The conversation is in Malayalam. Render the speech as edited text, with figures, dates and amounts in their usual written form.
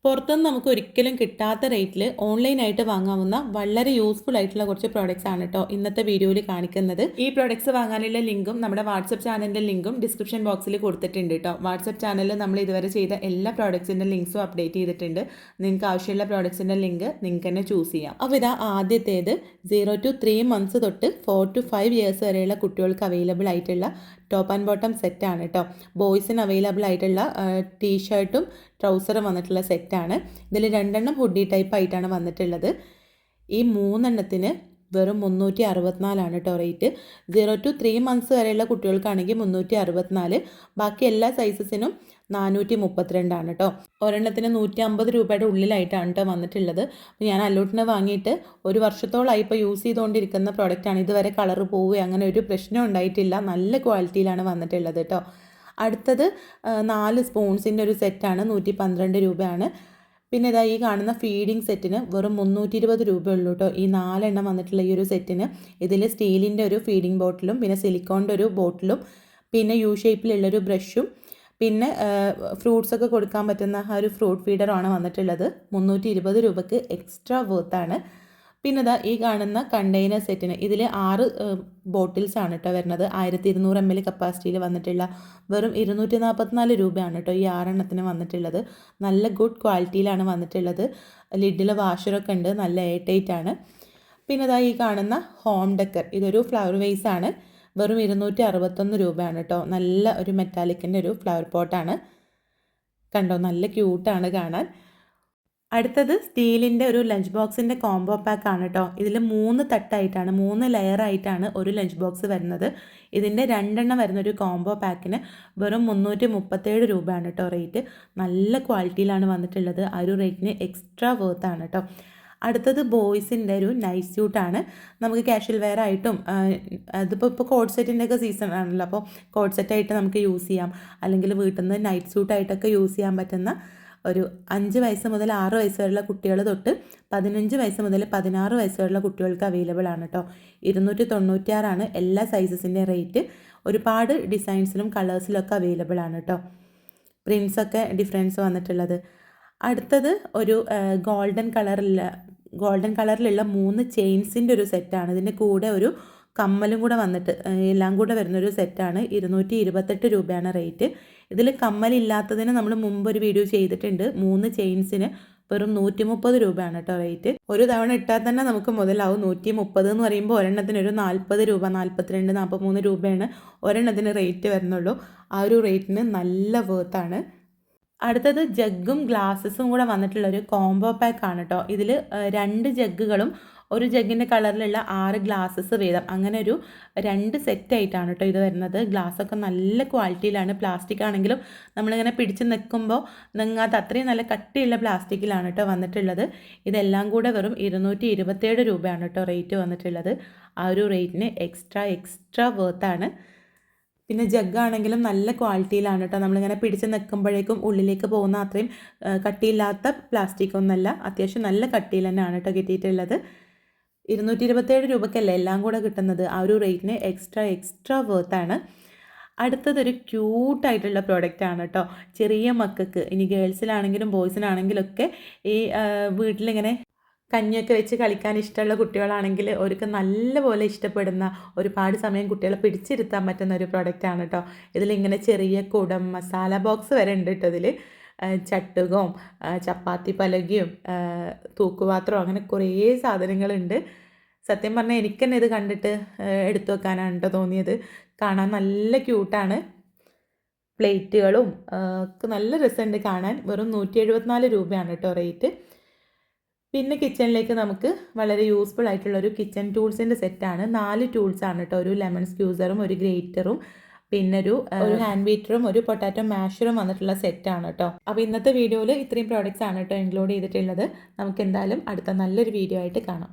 പുറത്തുനിന്ന് നമുക്ക് ഒരിക്കലും കിട്ടാത്ത റേറ്റിൽ ഓൺലൈനായിട്ട് വാങ്ങാവുന്ന വളരെ യൂസ്ഫുൾ ആയിട്ടുള്ള കുറച്ച് പ്രോഡക്റ്റ്സ് ആണ് കേട്ടോ ഇന്നത്തെ വീഡിയോയിൽ കാണിക്കുന്നത്. ഈ പ്രോഡക്റ്റ്സ് വാങ്ങാനുള്ള ലിങ്കും നമ്മുടെ വാട്സപ്പ് ചാനലിൻ്റെ ലിങ്കും ഡിസ്ക്രിപ്ഷൻ ബോക്സിൽ കൊടുത്തിട്ടുണ്ട് കേട്ടോ. വാട്സപ്പ് ചാനലിൽ നമ്മൾ ഇതുവരെ ചെയ്ത എല്ലാ പ്രോഡക്ട്സിൻ്റെ ലിങ്ക്സും അപ്ഡേറ്റ് ചെയ്തിട്ടുണ്ട്. നിങ്ങൾക്ക് ആവശ്യമുള്ള പ്രോഡക്ട്സിൻ്റെ ലിങ്ക് നിങ്ങൾക്ക് തന്നെ ചൂസ് ചെയ്യാം. അപ്പോൾ ഇതാ ആദ്യത്തേത് 0 to 3 months തൊട്ട് 4 to 5 years വരെയുള്ള കുട്ടികൾക്ക് അവൈലബിൾ ആയിട്ടുള്ള ടോപ്പ് ആൻഡ് ബോട്ടം സെറ്റാണ് കേട്ടോ. ബോയ്സിന് അവൈലബിൾ ആയിട്ടുള്ള ടീഷർട്ടും ട്രൗസറും വന്നിട്ടുള്ള സെറ്റാണ്. ഇതിൽ 2 ഹുഡി ടൈപ്പ് ആയിട്ടാണ് വന്നിട്ടുള്ളത്. ഈ 3 വെറും 364 കേട്ടോ റേറ്റ്. 0 to 3 months വരെയുള്ള കുട്ടികൾക്കാണെങ്കിൽ 364, ബാക്കി എല്ലാ സൈസസിനും 432 കേട്ടോ. ഒരെണ്ണത്തിന് 150 രൂപയുടെ ഉള്ളിലായിട്ടാണ് കേട്ടോ വന്നിട്ടുള്ളത്. ഞാൻ അല്ലൂട്ടിനെ വാങ്ങിയിട്ട് ഒരു വർഷത്തോളമായി ഇപ്പോൾ യൂസ് ചെയ്തുകൊണ്ടിരിക്കുന്ന പ്രോഡക്റ്റാണ്. ഇതുവരെ കളറ് പോവുകയോ അങ്ങനെ ഒരു പ്രശ്നം ഉണ്ടായിട്ടില്ല. നല്ല ക്വാളിറ്റിയിലാണ് വന്നിട്ടുള്ളത് കേട്ടോ. അടുത്തത് 4 സ്പൂൺസിൻ്റെ ഒരു സെറ്റാണ്, 112 രൂപയാണ്. പിന്നെ ഇതാ ഈ കാണുന്ന ഫീഡിങ് സെറ്റിന് വെറും 320 രൂപയുള്ളൂ കേട്ടോ. ഈ 4 എണ്ണം വന്നിട്ടുള്ള ഈ ഒരു സെറ്റിന്. ഇതിൽ സ്റ്റീലിൻ്റെ ഒരു ഫീഡിങ് ബോട്ടിലും പിന്നെ സിലിക്കോണിൻ്റെ ഒരു ബോട്ടിലും പിന്നെ യു ഷേപ്പിലുള്ളൊരു ബ്രഷും പിന്നെ ഫ്രൂട്ട്സൊക്കെ കൊടുക്കാൻ പറ്റുന്ന ആ ഒരു ഫ്രൂട്ട് ഫീഡറുമാണ് വന്നിട്ടുള്ളത്. 320 രൂപയ്ക്ക് എക്സ്ട്രാ വർത്താണ്. പിന്നെ ഇതാ ഈ കാണുന്ന കണ്ടെയ്നർ സെറ്റിന് ഇതിൽ 6 ബോട്ടിൽസ് ആണ് കേട്ടോ വരുന്നത്. 1200 ml കപ്പാസിറ്റിയിൽ വന്നിട്ടുള്ള വെറും 244 രൂപയാണ് കേട്ടോ ഈ 6 എണ്ണത്തിന് വന്നിട്ടുള്ളത്. നല്ല ഗുഡ് ക്വാളിറ്റിയിലാണ് വന്നിട്ടുള്ളത്. ലിഡിൽ വാഷറൊക്കെ ഉണ്ട്, നല്ല എയർ ടൈറ്റ് ആണ്. പിന്നെ ഇതാ ഈ കാണുന്ന ഹോം ഡെക്കർ, ഇതൊരു ഫ്ലവർ വേസ് ആണ്. വെറും 261 രൂപയാണ് കേട്ടോ. നല്ല ഒരു മെറ്റാലിക്കിൻ്റെ ഒരു ഫ്ലവർ പോട്ടാണ്. കണ്ടോ, നല്ല ക്യൂട്ടാണ് കാണാൻ. അടുത്തത് സ്റ്റീലിൻ്റെ ഒരു ലഞ്ച് ബോക്സിൻ്റെ കോംബോ പാക്ക് ആണ് കേട്ടോ. ഇതിൽ 3 തട്ടായിട്ടാണ്, 3 ലെയറായിട്ടാണ് ഒരു ലഞ്ച് ബോക്സ് വരുന്നത്. ഇതിൻ്റെ 2 എണ്ണം വരുന്നൊരു കോംബോ പാക്കിന് വെറും 337 രൂപയാണ് കേട്ടോ റേറ്റ്. നല്ല ക്വാളിറ്റിയിലാണ് വന്നിട്ടുള്ളത്. ആ ഒരു റേറ്റിന് എക്സ്ട്രാ വർത്താണ് കേട്ടോ. അടുത്തത് ബോയ്സിൻ്റെ ഒരു നൈറ്റ് സ്യൂട്ടാണ്. നമുക്ക് കാഷ്വൽ വെയർ ആയിട്ടും അതിപ്പോൾ കോഡ് സെറ്റിൻ്റെ ഒക്കെ സീസൺ ആണല്ലോ, അപ്പോൾ കോഡ് സെറ്റായിട്ട് നമുക്ക് യൂസ് ചെയ്യാം. അല്ലെങ്കിൽ വീട്ടിൽ നിന്ന് നൈറ്റ് സ്യൂട്ടായിട്ടൊക്കെ യൂസ് ചെയ്യാൻ പറ്റുന്ന ഒരു 5 വയസ്സ് മുതൽ 6 വയസ്സ് വരെയുള്ള കുട്ടികൾ തൊട്ട് 15 വയസ്സ് മുതൽ 16 വയസ്സ് വരെയുള്ള കുട്ടികൾക്ക് അവൈലബിൾ ആണ് കേട്ടോ. 296 എല്ലാ സൈസസിൻ്റെ റേറ്റ്. ഒരുപാട് ഡിസൈൻസിലും കളേഴ്സിലൊക്കെ അവൈലബിൾ ആണ് കേട്ടോ. പ്രിൻസൊക്കെ ഡിഫറൻസ് വന്നിട്ടുള്ളത്. അടുത്തത് ഒരു ഗോൾഡൻ കളറിലുള്ള 3 ചെയിൻസിൻ്റെ ഒരു സെറ്റാണ്. ഇതിൻ്റെ കൂടെ ഒരു കമ്മലും കൂടെ വന്നിട്ട് എല്ലാം കൂടെ വരുന്നൊരു സെറ്റാണ്. 228 രൂപയാണ് റേറ്റ്. ഇതിൽ കമ്മലില്ലാത്തതിന് നമ്മൾ മുമ്പ് ഒരു വീഡിയോ ചെയ്തിട്ടുണ്ട്. 3 ചെയിൻസിന് വെറും 130 രൂപയാണ് കേട്ടോ റേറ്റ്. ഒരു തവണ ഇട്ടാൽ തന്നെ നമുക്ക് മുതലാവും. 130 എന്ന് പറയുമ്പോൾ ഒരെണ്ണത്തിന് ഒരു 40 രൂപ, 42, 43 രൂപയാണ് ഒരെണ്ണത്തിന് റേറ്റ് വരുന്നുള്ളൂ. ആ ഒരു റേറ്റിന് നല്ല വർത്താണ്. അടുത്തത് ജഗ്ഗും ഗ്ലാസസും കൂടെ വന്നിട്ടുള്ളൊരു കോംബോ പാക്ക് ആണ് കേട്ടോ. ഇതിൽ 2 ജഗ്ഗുകളും ഒരു ജഗ്ഗിൻ്റെ കളറിലുള്ള 6 ഗ്ലാസസ് വീതം, അങ്ങനെ ഒരു 2 സെറ്റായിട്ടാണ് കേട്ടോ ഇത് വരുന്നത്. ഗ്ലാസ്സൊക്കെ നല്ല ക്വാളിറ്റിയിലാണ്. പ്ലാസ്റ്റിക് ആണെങ്കിലും നമ്മളിങ്ങനെ പിടിച്ച് നിൽക്കുമ്പോൾ നിങ്ങാത്ത അത്രയും നല്ല കട്ടിയുള്ള പ്ലാസ്റ്റിക്കിലാണ് കേട്ടോ വന്നിട്ടുള്ളത്. ഇതെല്ലാം കൂടെ വെറും 227 രൂപയാണ് കേട്ടോ റേറ്റ് വന്നിട്ടുള്ളത്. ആ ഒരു റേറ്റിന് എക്സ്ട്രാ വർത്താണ്. പിന്നെ ജഗ്ഗാണെങ്കിലും നല്ല ക്വാളിറ്റിയിലാണ് കേട്ടോ. നമ്മളിങ്ങനെ പിടിച്ച് നിൽക്കുമ്പോഴേക്കും ഉള്ളിലേക്ക് പോകുന്ന അത്രയും കട്ടിയില്ലാത്ത പ്ലാസ്റ്റിക് ഒന്നല്ല, അത്യാവശ്യം നല്ല കട്ടിയിൽ തന്നെയാണ് കേട്ടോ കിട്ടിയിട്ടുള്ളത്. 227 രൂപയ്ക്കല്ലേ എല്ലാം കൂടെ കിട്ടുന്നത്. ആ ഒരു റേറ്റിന് എക്സ്ട്രാ വർത്താണ്. അടുത്തതൊരു ക്യൂട്ടായിട്ടുള്ള പ്രോഡക്റ്റാണ് കേട്ടോ. ചെറിയ മക്കൾക്ക്, ഇനി ഗേൾസിലാണെങ്കിലും ബോയ്സിനാണെങ്കിലും ഒക്കെ ഈ വീട്ടിലിങ്ങനെ കഞ്ഞിയൊക്കെ വെച്ച് കളിക്കാൻ ഇഷ്ടമുള്ള കുട്ടികളാണെങ്കിൽ അവർക്ക് നല്ലപോലെ ഇഷ്ടപ്പെടുന്ന, ഒരുപാട് സമയം കുട്ടികളെ പിടിച്ചിരുത്താൻ പറ്റുന്ന ഒരു പ്രോഡക്റ്റാണ് കേട്ടോ. ഇതിലിങ്ങനെ ചെറിയ കുടം, മസാല ബോക്സ് വരെ ഉണ്ട് കേട്ടോ. ഇതിൽ ചട്ടുകവും ചപ്പാത്തി പലകയും തൂക്കുപാത്രവും അങ്ങനെ കുറേ സാധനങ്ങളുണ്ട്. സത്യം പറഞ്ഞാൽ എനിക്ക് തന്നെ ഇത് കണ്ടിട്ട് എടുത്തു വെക്കാനാണ് കേട്ടോ തോന്നിയത്. കാണാൻ നല്ല ക്യൂട്ടാണ്. പ്ലേറ്റുകളും ഒക്കെ നല്ല രസമുണ്ട് കാണാൻ. വെറും 174 രൂപയാണ് കേട്ടോ റേറ്റ്. പിന്നെ കിച്ചണിലേക്ക് നമുക്ക് വളരെ യൂസ്ഫുൾ ആയിട്ടുള്ളൊരു കിച്ചൺ ടൂൾസിൻ്റെ സെറ്റാണ്. 4 ടൂൾസാണ് കേട്ടോ. ഒരു ലെമൺ സ്ക്യൂസറും ഒരു ഗ്രേറ്ററും പിന്നെ ഒരു ഹാൻഡ് ബീറ്ററും ഒരു പൊട്ടാറ്റോ മാഷറും വന്നിട്ടുള്ള സെറ്റാണ് കേട്ടോ. അപ്പോൾ ഇന്നത്തെ വീഡിയോയിൽ ഇത്രയും പ്രോഡക്റ്റ്സ് ആണ് കേട്ടോ ഇൻക്ലൂഡ് ചെയ്തിട്ടുള്ളത്. നമുക്ക് എന്തായാലും അടുത്ത നല്ലൊരു വീഡിയോ ആയിട്ട് കാണാം.